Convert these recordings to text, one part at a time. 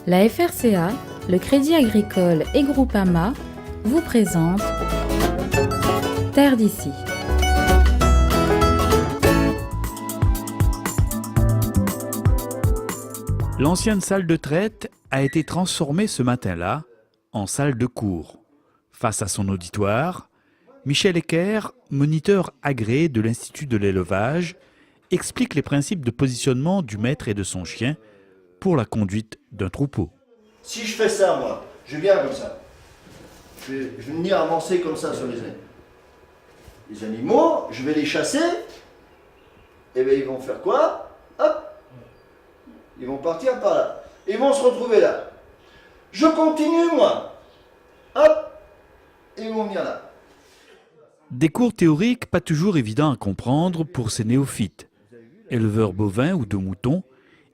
La FRCA, le Crédit Agricole et Groupama vous présentent Terre d'ici. L'ancienne salle de traite a été transformée ce matin-là en salle de cours. Face à son auditoire, Michel Ecker, moniteur agréé de l'Institut de l'élevage, explique les principes de positionnement du maître et de son chien pour la conduite d'un troupeau. Si je fais ça, moi, je viens comme ça. Je vais venir avancer comme ça sur les animaux, je vais les chasser, et bien ils vont faire quoi? Hop! Ils vont partir par là. Ils vont se retrouver là. Je continue, moi. Hop! Ils vont venir là. Des cours théoriques pas toujours évidents à comprendre pour ces néophytes. Éleveurs bovins ou de moutons,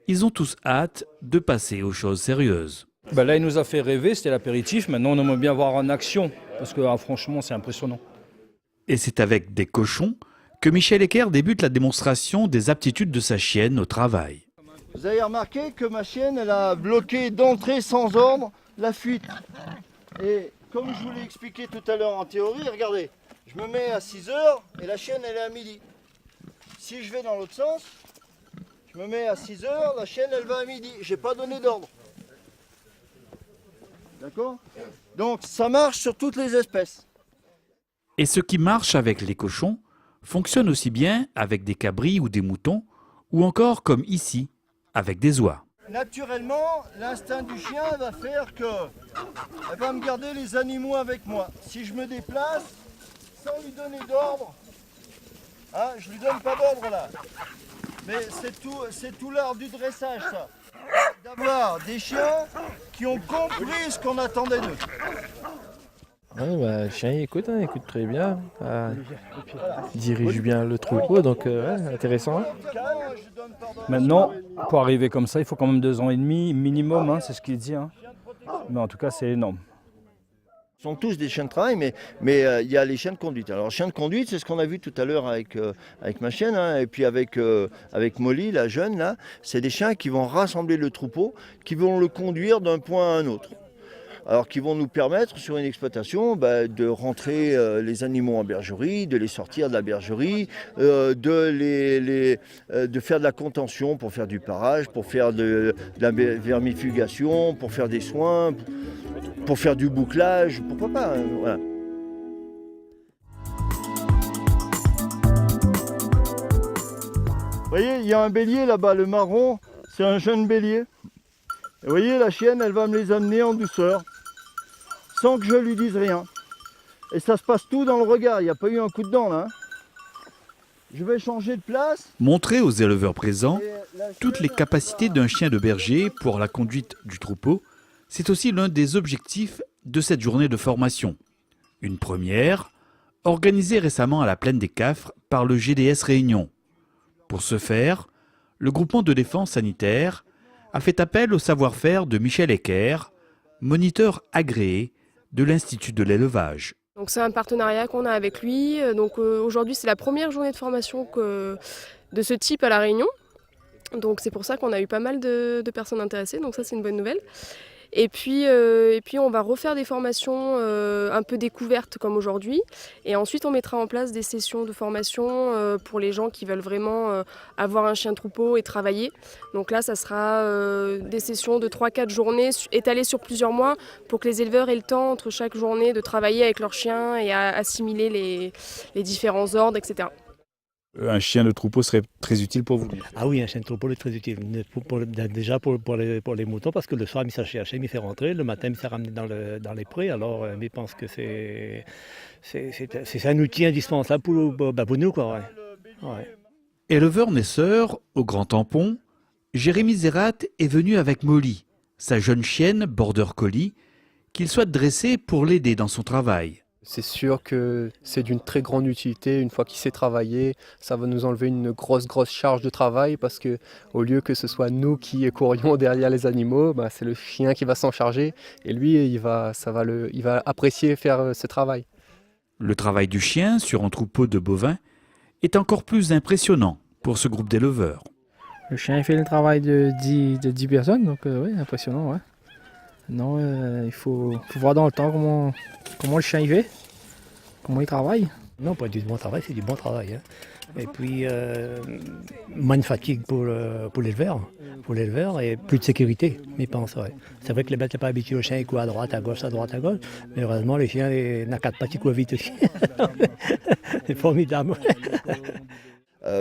ils ont tous hâte de passer aux choses sérieuses. Là, il nous a fait rêver, c'était l'apéritif. Maintenant, on aimerait bien voir en action, parce que franchement, c'est impressionnant. Et c'est avec des cochons que Michel Ecker débute la démonstration des aptitudes de sa chienne au travail. Vous avez remarqué que ma chienne, elle a bloqué d'entrée sans ordre la fuite. Et comme je vous l'ai expliqué tout à l'heure en théorie, regardez, je me mets à 6 heures et la chienne, elle est à midi. Si je vais dans l'autre sens, je me mets à 6 heures, la chienne, elle va à midi. J'ai pas donné d'ordre. D'accord? Donc ça marche sur toutes les espèces. Et ce qui marche avec les cochons fonctionne aussi bien avec des cabris ou des moutons, ou encore comme ici, avec des oies. Naturellement, l'instinct du chien va faire qu'elle va me garder les animaux avec moi. Si je me déplace, sans lui donner d'ordre, hein, je lui donne pas d'ordre là. Mais c'est tout l'art du dressage, ça. D'avoir des chiens qui ont compris ce qu'on attendait d'eux. Ouais, le chien il écoute très bien, il dirige bien le troupeau, donc intéressant. Hein. Maintenant, pour arriver comme ça, il faut quand même 2 ans et demi minimum, hein, c'est ce qu'il dit. Hein. Mais en tout cas, c'est énorme. Ils sont tous des chiens de travail, mais il y a les chiens de conduite. Alors, chien de conduite, c'est ce qu'on a vu tout à l'heure avec ma chienne, hein, et puis avec Molly, la jeune, là. C'est des chiens qui vont rassembler le troupeau, qui vont le conduire d'un point à un autre. Alors qui vont nous permettre sur une exploitation de rentrer les animaux en bergerie, de les sortir de la bergerie, de faire de la contention pour faire du parage, pour faire de la vermifugation, pour faire des soins, pour faire du bouclage, pourquoi pas, hein, voilà. Vous voyez, il y a un bélier là-bas, le marron, c'est un jeune bélier. Et vous voyez, la chienne, elle va me les amener en douceur, sans que je lui dise rien. Et ça se passe tout dans le regard, il n'y a pas eu un coup de dent là. Hein. Je vais changer de place. Montrer aux éleveurs présents toutes les capacités d'un chien de berger pour la conduite du troupeau, c'est aussi l'un des objectifs de cette journée de formation. Une première, organisée récemment à la Plaine des Cafres par le GDS Réunion. Pour ce faire, le groupement de défense sanitaire a fait appel au savoir-faire de Michel Ecker, moniteur agréé de l'Institut de l'élevage. Donc c'est un partenariat qu'on a avec lui. Donc aujourd'hui c'est la première journée de formation de ce type à La Réunion. Donc c'est pour ça qu'on a eu pas mal de personnes intéressées. Donc ça c'est une bonne nouvelle. Et puis on va refaire des formations un peu découvertes comme aujourd'hui. Et ensuite on mettra en place des sessions de formation pour les gens qui veulent vraiment avoir un chien de troupeau et travailler. Donc là ça sera des sessions de 3-4 journées étalées sur plusieurs mois pour que les éleveurs aient le temps entre chaque journée de travailler avec leur chien et à assimiler les différents ordres, etc. Un chien de troupeau serait très utile pour vous? Ah oui, un chien de troupeau est très utile. Déjà pour les moutons, parce que le soir, il me chercher, il me fait rentrer, le matin, il me fait ramener dans les prés. Alors, je pense que c'est un outil indispensable pour nous, quoi. Ouais. Éleveur naisseur au Grand Tampon, Jérémy Zérat est venu avec Molly, sa jeune chienne Border Collie, qu'il souhaite dresser pour l'aider dans son travail. C'est sûr que c'est d'une très grande utilité. Une fois qu'il sait travailler, ça va nous enlever une grosse charge de travail parce que au lieu que ce soit nous qui courions derrière les animaux, c'est le chien qui va s'en charger et lui il va apprécier faire ce travail. Le travail du chien sur un troupeau de bovins est encore plus impressionnant pour ce groupe d'éleveurs. Le chien fait le travail de 10 personnes, donc oui, impressionnant. Ouais. Non, il faut voir dans le temps comment le chien y va, comment il travaille. Non, pas du bon travail, c'est du bon travail. Hein. Et puis, moins de fatigue pour l'éleveur et plus de sécurité, je pense. Ouais. C'est vrai que les bêtes n'est pas habitué au chien, il court à droite, à gauche. Mais heureusement, les chiens n'a quatre pattes, ils courent vite aussi. C'est formidable.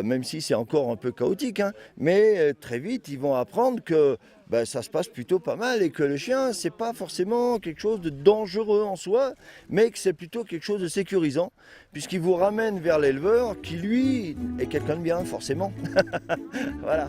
Même si c'est encore un peu chaotique, hein, mais très vite ils vont apprendre que ça se passe plutôt pas mal et que le chien c'est pas forcément quelque chose de dangereux en soi, mais que c'est plutôt quelque chose de sécurisant, puisqu'il vous ramène vers l'éleveur qui lui est quelqu'un de bien forcément. Voilà.